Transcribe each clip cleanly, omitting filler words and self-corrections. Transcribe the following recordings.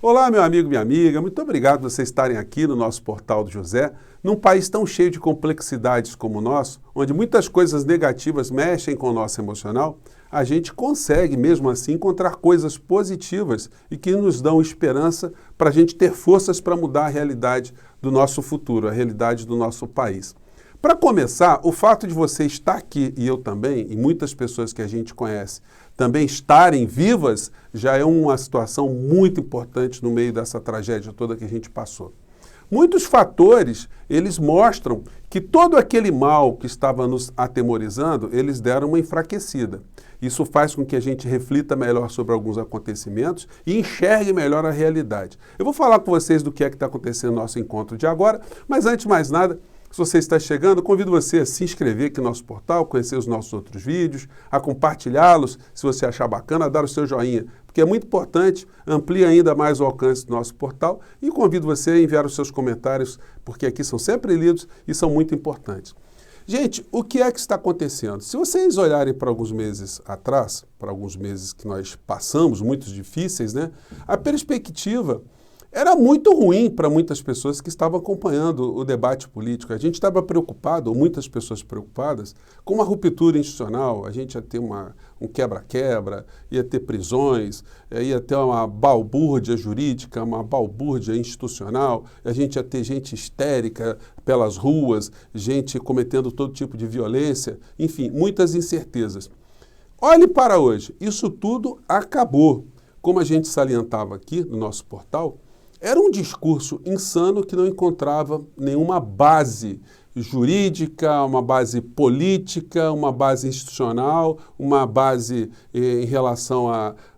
Olá, meu amigo, minha amiga, muito obrigado por vocês estarem aqui no nosso Portal do José. Num país tão cheio de complexidades como o nosso, onde muitas coisas negativas mexem com o nosso emocional, a gente consegue, mesmo assim, encontrar coisas positivas e que nos dão esperança para a gente ter forças para mudar a realidade do nosso futuro, a realidade do nosso país. Para começar, o fato de você estar aqui, e eu também, e muitas pessoas que a gente conhece, também estarem vivas, já é uma situação muito importante no meio dessa tragédia toda que a gente passou. Muitos fatores, eles mostram que todo aquele mal que estava nos atemorizando, eles deram uma enfraquecida. Isso faz com que a gente reflita melhor sobre alguns acontecimentos e enxergue melhor a realidade. Eu vou falar com vocês do que é que está acontecendo no nosso encontro de agora, mas antes de mais nada, se você está chegando, convido você a se inscrever aqui no nosso portal, conhecer os nossos outros vídeos, a compartilhá-los, se você achar bacana, a dar o seu joinha, porque é muito importante, amplia ainda mais o alcance do nosso portal e convido você a enviar os seus comentários, porque aqui são sempre lidos e são muito importantes. Gente, o que é que está acontecendo? Se vocês olharem para alguns meses atrás, para alguns meses que nós passamos, muito difíceis, né? A perspectiva era muito ruim para muitas pessoas que estavam acompanhando o debate político. A gente estava preocupado, ou muitas pessoas preocupadas, com uma ruptura institucional. A gente ia ter um quebra-quebra, ia ter prisões, ia ter uma balbúrdia jurídica, uma balbúrdia institucional. A gente ia ter gente histérica pelas ruas, gente cometendo todo tipo de violência. Enfim, muitas incertezas. Olhe para hoje, isso tudo acabou. Como a gente salientava aqui no nosso portal, era um discurso insano que não encontrava nenhuma base jurídica, uma base política, uma base institucional, uma base em relação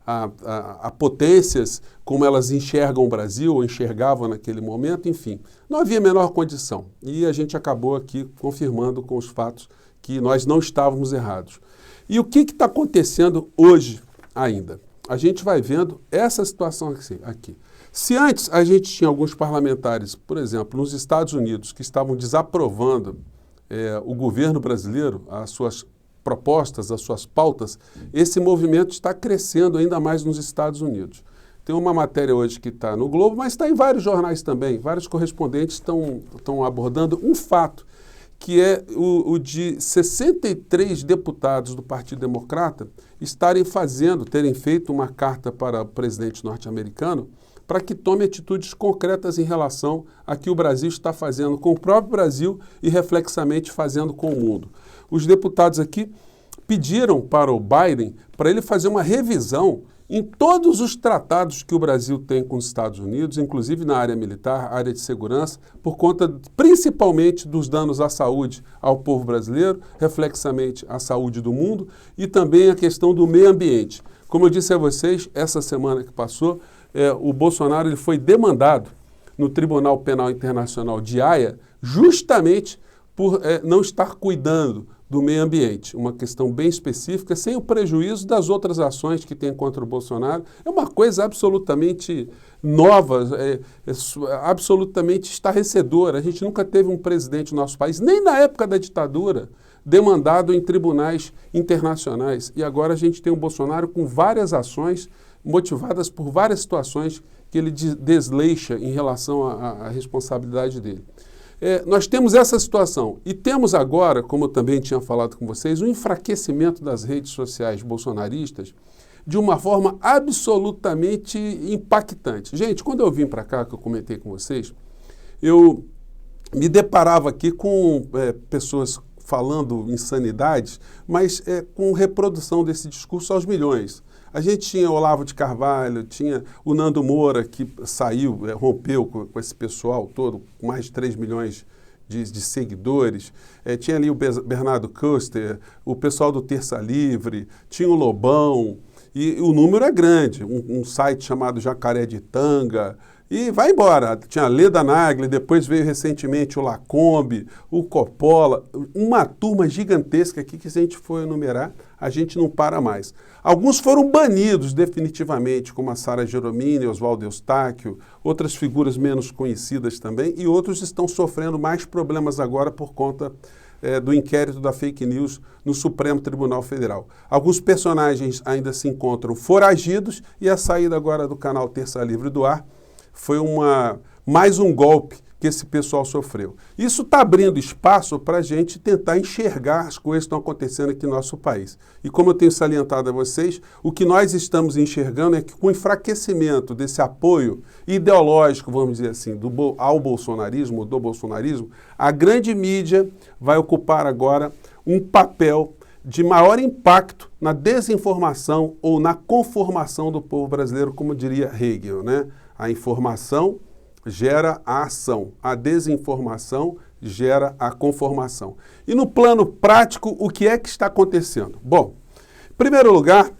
a potências, como elas enxergam o Brasil, ou enxergavam naquele momento, enfim. Não havia a menor condição. E a gente acabou aqui confirmando com os fatos que nós não estávamos errados. E o que está acontecendo hoje ainda? A gente vai vendo essa situação aqui. Se antes a gente tinha alguns parlamentares, por exemplo, nos Estados Unidos, que estavam desaprovando o governo brasileiro, as suas propostas, as suas pautas, esse movimento está crescendo ainda mais nos Estados Unidos. Tem uma matéria hoje que está no Globo, mas está em vários jornais também. Vários correspondentes estão abordando um fato, que é o de 63 deputados do Partido Democrata terem feito uma carta para o presidente norte-americano para que tome atitudes concretas em relação a que o Brasil está fazendo com o próprio Brasil e reflexamente fazendo com o mundo. Os deputados aqui pediram para o Biden para ele fazer uma revisão em todos os tratados que o Brasil tem com os Estados Unidos, inclusive na área militar, área de segurança, por conta principalmente dos danos à saúde ao povo brasileiro, reflexamente à saúde do mundo e também a questão do meio ambiente. Como eu disse a vocês, essa semana que passou, o Bolsonaro ele foi demandado no Tribunal Penal Internacional de Haia justamente por não estar cuidando do meio ambiente, uma questão bem específica, sem o prejuízo das outras ações que tem contra o Bolsonaro. É uma coisa absolutamente nova, absolutamente estarrecedora. A gente nunca teve um presidente no nosso país, nem na época da ditadura, demandado em tribunais internacionais. E agora a gente tem um Bolsonaro com várias ações motivadas por várias situações que ele desleixa em relação à responsabilidade dele. Nós temos essa situação e temos agora, como eu também tinha falado com vocês, um enfraquecimento das redes sociais bolsonaristas de uma forma absolutamente impactante. Gente, quando eu vim para cá, que eu comentei com vocês, eu me deparava aqui com pessoas falando insanidades, mas com reprodução desse discurso aos milhões. A gente tinha o Olavo de Carvalho, tinha o Nando Moura, que saiu, rompeu com esse pessoal todo, com mais de 3 milhões de seguidores. Tinha ali o Bernardo Custer, o pessoal do Terça Livre, tinha o Lobão, e o número é grande. Um site chamado Jacaré de Tanga, e vai embora. Tinha a Leda Nagli, depois veio recentemente o Lacombe, o Coppola, uma turma gigantesca aqui que se a gente for enumerar, a gente não para mais. Alguns foram banidos definitivamente, como a Sara Geromini, Oswaldo Eustáquio, outras figuras menos conhecidas também, e outros estão sofrendo mais problemas agora por conta do inquérito da fake news no Supremo Tribunal Federal. Alguns personagens ainda se encontram foragidos e a saída agora do canal Terça Livre do ar foi mais um golpe que esse pessoal sofreu. Isso está abrindo espaço para a gente tentar enxergar as coisas que estão acontecendo aqui no nosso país. E como eu tenho salientado a vocês, o que nós estamos enxergando é que com o enfraquecimento desse apoio ideológico, vamos dizer assim, ao bolsonarismo, do bolsonarismo, a grande mídia vai ocupar agora um papel de maior impacto na desinformação ou na conformação do povo brasileiro, como diria Hegel, né? A informação gera a ação, a desinformação gera a conformação. E no plano prático, o que é que está acontecendo? Bom, em primeiro lugar,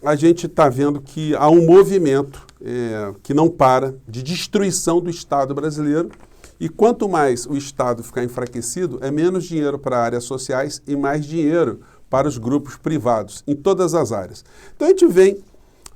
a gente está vendo que há um movimento que não para de destruição do Estado brasileiro, e quanto mais o Estado ficar enfraquecido, é menos dinheiro para áreas sociais e mais dinheiro para os grupos privados, em todas as áreas. Então a gente vem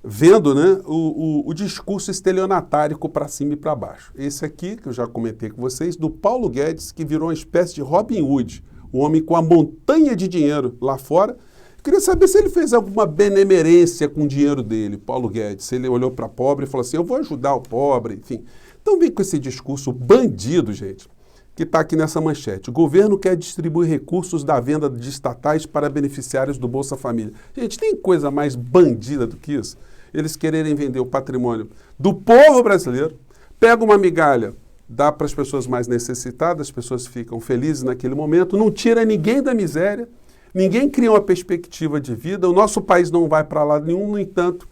vendo, né, o discurso estelionatárico para cima e para baixo. Esse aqui, que eu já comentei com vocês, do Paulo Guedes, que virou uma espécie de Robin Hood, o homem com a montanha de dinheiro lá fora. Eu queria saber se ele fez alguma benemerência com o dinheiro dele, Paulo Guedes, se ele olhou para pobre e falou assim, eu vou ajudar o pobre, enfim. Então vem com esse discurso bandido, gente, que está aqui nessa manchete. O governo quer distribuir recursos da venda de estatais para beneficiários do Bolsa Família. Gente, tem coisa mais bandida do que isso? Eles quererem vender o patrimônio do povo brasileiro, pega uma migalha, dá para as pessoas mais necessitadas, as pessoas ficam felizes naquele momento, não tira ninguém da miséria, ninguém cria uma perspectiva de vida, o nosso país não vai para lado nenhum, no entanto,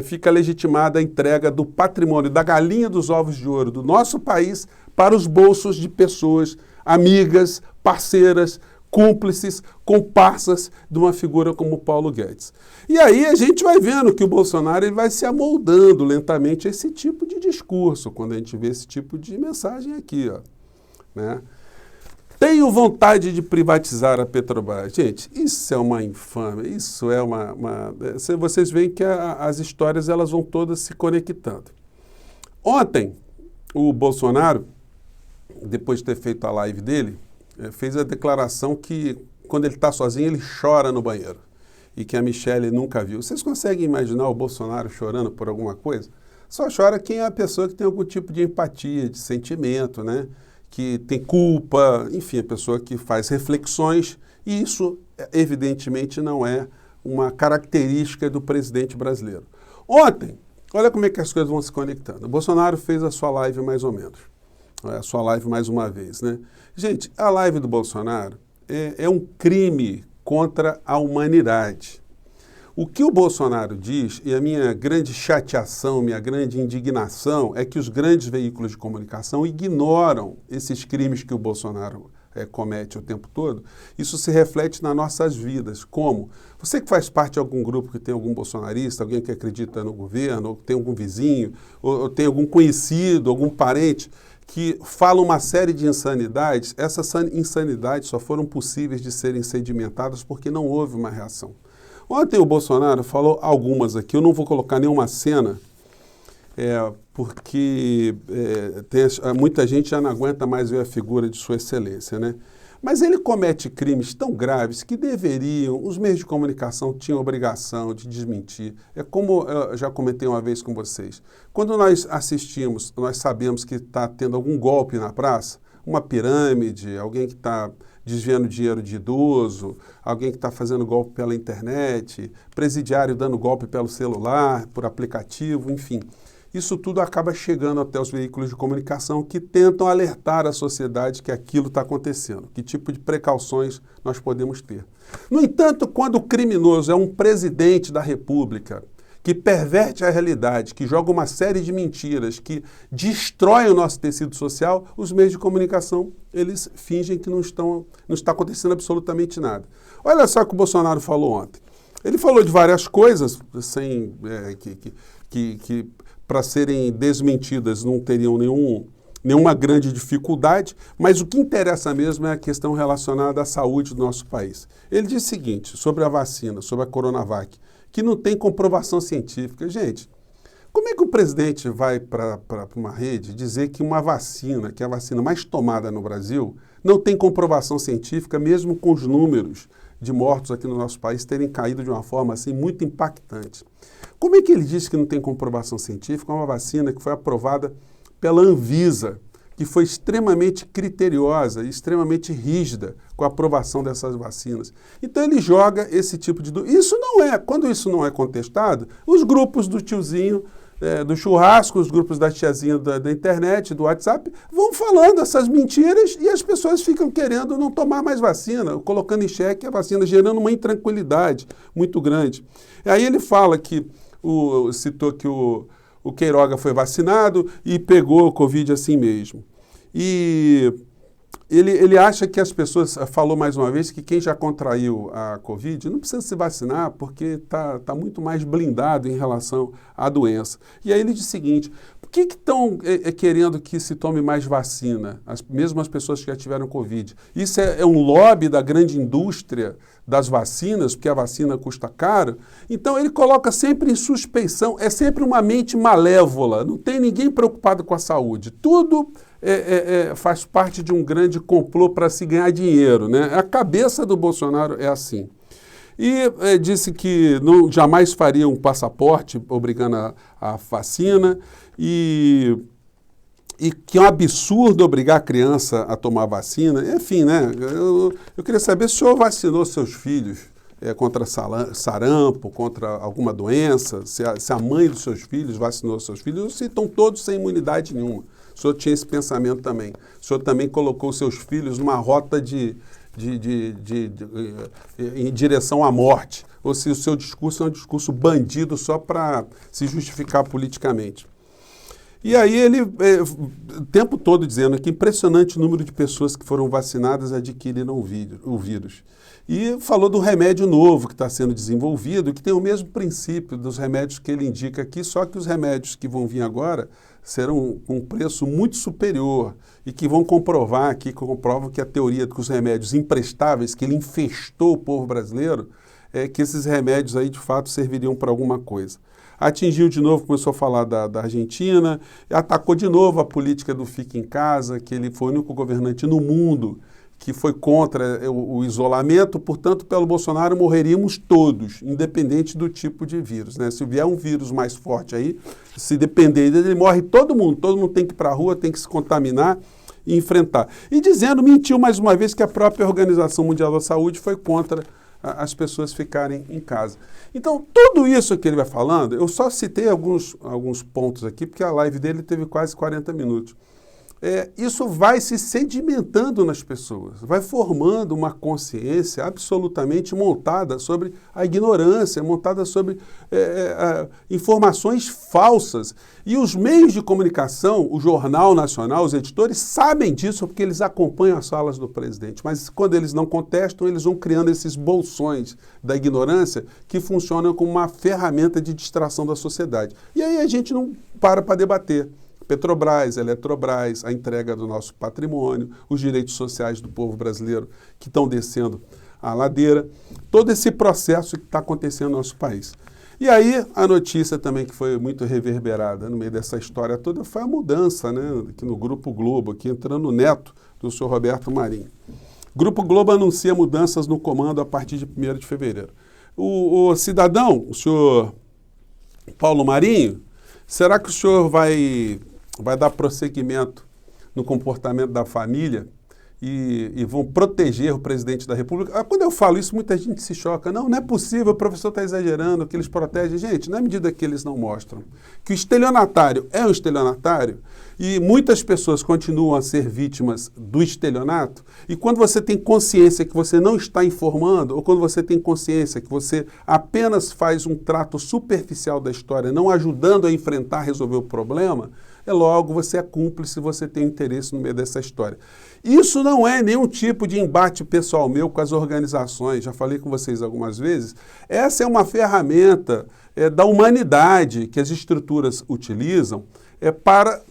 fica legitimada a entrega do patrimônio, da galinha dos ovos de ouro do nosso país para os bolsos de pessoas amigas, parceiras, cúmplices, comparsas de uma figura como Paulo Guedes. E aí a gente vai vendo que o Bolsonaro ele vai se amoldando lentamente a esse tipo de discurso, quando a gente vê esse tipo de mensagem aqui, ó, né? Tenho vontade de privatizar a Petrobras. Gente, isso é uma infâmia, isso é vocês veem que as histórias elas vão todas se conectando. Ontem, o Bolsonaro, depois de ter feito a live dele, fez a declaração que quando ele está sozinho ele chora no banheiro e que a Michelle nunca viu. Vocês conseguem imaginar o Bolsonaro chorando por alguma coisa? Só chora quem é a pessoa que tem algum tipo de empatia, de sentimento, né? Que tem culpa, enfim, a pessoa que faz reflexões, e isso evidentemente não é uma característica do presidente brasileiro. Ontem, olha como é que as coisas vão se conectando. O Bolsonaro fez a sua live mais ou menos. A sua live mais uma vez, né? Gente, a live do Bolsonaro é um crime contra a humanidade. O que o Bolsonaro diz, e a minha grande chateação, minha grande indignação, é que os grandes veículos de comunicação ignoram esses crimes que o Bolsonaro comete o tempo todo. Isso se reflete nas nossas vidas. Como? Você que faz parte de algum grupo que tem algum bolsonarista, alguém que acredita no governo, ou tem algum vizinho, ou tem algum conhecido, algum parente, que fala uma série de insanidades, essas insanidades só foram possíveis de serem sedimentadas porque não houve uma reação. Ontem o Bolsonaro falou algumas aqui, eu não vou colocar nenhuma cena, porque muita gente já não aguenta mais ver a figura de Sua Excelência, né? Mas ele comete crimes tão graves que os meios de comunicação tinham obrigação de desmentir. É como eu já comentei uma vez com vocês. Quando nós assistimos, nós sabemos que está tendo algum golpe na praça, uma pirâmide, alguém que está desviando dinheiro de idoso, alguém que está fazendo golpe pela internet, presidiário dando golpe pelo celular, por aplicativo, enfim. Isso tudo acaba chegando até os veículos de comunicação que tentam alertar a sociedade que aquilo está acontecendo, que tipo de precauções nós podemos ter. No entanto, quando o criminoso é um presidente da República, que perverte a realidade, que joga uma série de mentiras, que destrói o nosso tecido social, os meios de comunicação, eles fingem que não está acontecendo absolutamente nada. Olha só o que o Bolsonaro falou ontem. Ele falou de várias coisas, que para serem desmentidas não teriam nenhuma grande dificuldade, mas o que interessa mesmo é a questão relacionada à saúde do nosso país. Ele diz o seguinte, sobre a vacina, sobre a Coronavac, que não tem comprovação científica. Gente, Como é que o presidente vai para uma rede dizer que uma vacina, que é a vacina mais tomada no Brasil, não tem comprovação científica, mesmo com os números de mortos aqui no nosso país terem caído de uma forma assim muito impactante? Como é que ele diz que não tem comprovação científica uma vacina que foi aprovada pela Anvisa, que foi extremamente criteriosa e extremamente rígida com a aprovação dessas vacinas? Então ele joga esse tipo de dúvida. Quando isso não é contestado, os grupos do tiozinho, do churrasco, os grupos da tiazinha da internet, do WhatsApp, vão falando essas mentiras e as pessoas ficam querendo não tomar mais vacina, colocando em xeque a vacina, gerando uma intranquilidade muito grande. E aí ele fala que, citou que o Queiroga foi vacinado e pegou o Covid assim mesmo. E ele acha que as pessoas, falou mais uma vez, que quem já contraiu a Covid não precisa se vacinar porque está muito mais blindado em relação à doença. E aí ele diz o seguinte: por que estão querendo que se tome mais vacina, mesmo as pessoas que já tiveram Covid? Isso é um lobby da grande indústria das vacinas, porque a vacina custa caro? Então ele coloca sempre em suspeição, é sempre uma mente malévola, não tem ninguém preocupado com a saúde. Tudo faz parte de um grande complô para se ganhar dinheiro, né? A cabeça do Bolsonaro é assim. E disse que jamais faria um passaporte obrigando a vacina e que é um absurdo obrigar a criança a tomar vacina. Enfim, né? Eu queria saber se o senhor vacinou seus filhos contra sarampo, contra alguma doença, se a mãe dos seus filhos vacinou seus filhos, ou se estão todos sem imunidade nenhuma. O senhor tinha esse pensamento também. O senhor também colocou seus filhos numa rota em direção à morte. Ou se o seu discurso é um discurso bandido só para se justificar politicamente. E aí ele, o tempo todo dizendo que impressionante o número de pessoas que foram vacinadas adquiriram o vírus. E falou do remédio novo que está sendo desenvolvido, que tem o mesmo princípio dos remédios que ele indica aqui, só que os remédios que vão vir agora serão com um preço muito superior e que vão comprovar aqui, comprovam que a teoria dos remédios imprestáveis, que ele infestou o povo brasileiro, que esses remédios aí de fato serviriam para alguma coisa. Atingiu de novo, começou a falar da Argentina, atacou de novo a política do fica em casa, que ele foi o único governante no mundo que foi contra o isolamento, portanto, pelo Bolsonaro morreríamos todos, independente do tipo de vírus, né? Se vier um vírus mais forte aí, se depender dele, morre todo mundo tem que ir para a rua, tem que se contaminar e enfrentar. E mentiu mais uma vez que a própria Organização Mundial da Saúde foi contra as pessoas ficarem em casa. Então, tudo isso que ele vai falando, eu só citei alguns pontos aqui, porque a live dele teve quase 40 minutos. Isso vai se sedimentando nas pessoas, vai formando uma consciência absolutamente montada sobre a ignorância, montada sobre informações falsas. E os meios de comunicação, o Jornal Nacional, os editores, sabem disso porque eles acompanham as falas do presidente. Mas quando eles não contestam, eles vão criando esses bolsões da ignorância que funcionam como uma ferramenta de distração da sociedade. E aí a gente não para debater. Petrobras, Eletrobras, a entrega do nosso patrimônio, os direitos sociais do povo brasileiro que estão descendo a ladeira, todo esse processo que está acontecendo no nosso país. E aí a notícia também que foi muito reverberada no meio dessa história toda foi a mudança, né, aqui no Grupo Globo, aqui entrando o neto do senhor Roberto Marinho. Grupo Globo anuncia mudanças no comando a partir de 1º de fevereiro. O cidadão, o senhor Paulo Marinho, será que o senhor vai dar prosseguimento no comportamento da família e vão proteger o presidente da República? Quando eu falo isso, muita gente se choca. Não é possível, o professor está exagerando, que eles protegem. Gente, na medida que eles não mostram que o estelionatário é um estelionatário e muitas pessoas continuam a ser vítimas do estelionato, e quando você tem consciência que você não está informando, ou quando você tem consciência que você apenas faz um trato superficial da história, não ajudando a enfrentar, resolver o problema, logo você é cúmplice, você tem interesse no meio dessa história. Isso não é nenhum tipo de embate pessoal meu com as organizações, já falei com vocês algumas vezes. Essa é uma ferramenta da humanidade que as estruturas utilizam para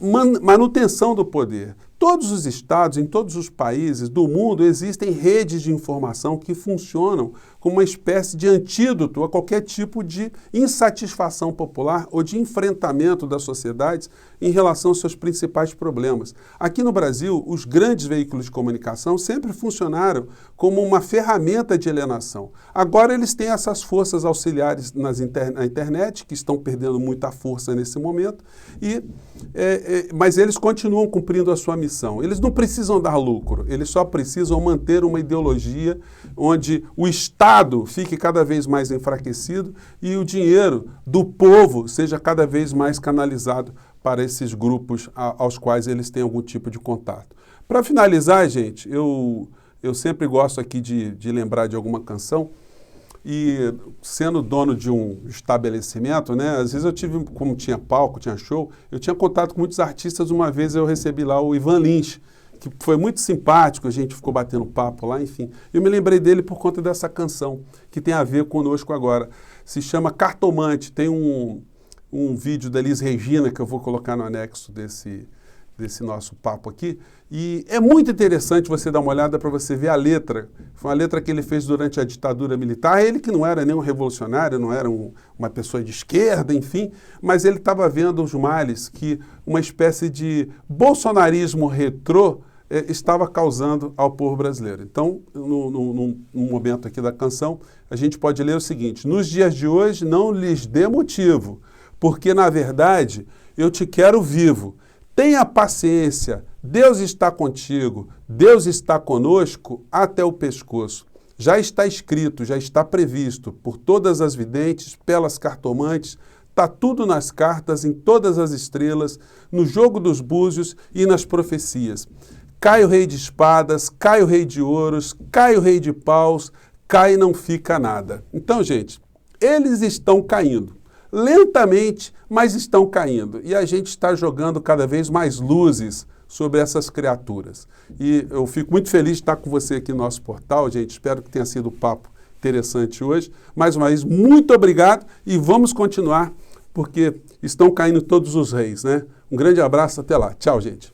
manutenção do poder. todos os estados, em todos os países do mundo, existem redes de informação que funcionam como uma espécie de antídoto a qualquer tipo de insatisfação popular ou de enfrentamento das sociedades em relação aos seus principais problemas. Aqui no Brasil, os grandes veículos de comunicação sempre funcionaram como uma ferramenta de alienação. Agora eles têm essas forças auxiliares na internet, que estão perdendo muita força nesse momento, mas eles continuam cumprindo a sua missão. Eles não precisam dar lucro, eles só precisam manter uma ideologia onde o Estado fique cada vez mais enfraquecido e o dinheiro do povo seja cada vez mais canalizado para esses grupos aos quais eles têm algum tipo de contato. Para finalizar, gente, eu sempre gosto aqui de lembrar de alguma canção. E sendo dono de um estabelecimento, né, às vezes eu tive, como tinha palco, tinha show, eu tinha contato com muitos artistas. Uma vez eu recebi lá o Ivan Lins, que foi muito simpático, a gente ficou batendo papo lá, enfim. Eu me lembrei dele por conta dessa canção, que tem a ver conosco agora. Se chama Cartomante, tem um vídeo da Elis Regina, que eu vou colocar no anexo desse nosso papo aqui, e é muito interessante você dar uma olhada para você ver a letra. Foi uma letra que ele fez durante a ditadura militar, ele que não era nenhum revolucionário, não era uma pessoa de esquerda, enfim, mas ele estava vendo os males que uma espécie de bolsonarismo retrô estava causando ao povo brasileiro. Então, no momento aqui da canção, a gente pode ler o seguinte: nos dias de hoje não lhes dê motivo, porque na verdade eu te quero vivo. Tenha paciência, Deus está contigo, Deus está conosco até o pescoço. Já está escrito, já está previsto por todas as videntes, pelas cartomantes, está tudo nas cartas, em todas as estrelas, no jogo dos búzios e nas profecias. Cai o rei de espadas, cai o rei de ouros, cai o rei de paus, cai e não fica nada. Então, gente, eles estão caindo. Lentamente, mas estão caindo. E a gente está jogando cada vez mais luzes sobre essas criaturas. E eu fico muito feliz de estar com você aqui no nosso portal, gente. Espero que tenha sido um papo interessante hoje. Mais uma vez, muito obrigado e vamos continuar, porque estão caindo todos os reis, né? Um grande abraço, até lá. Tchau, gente.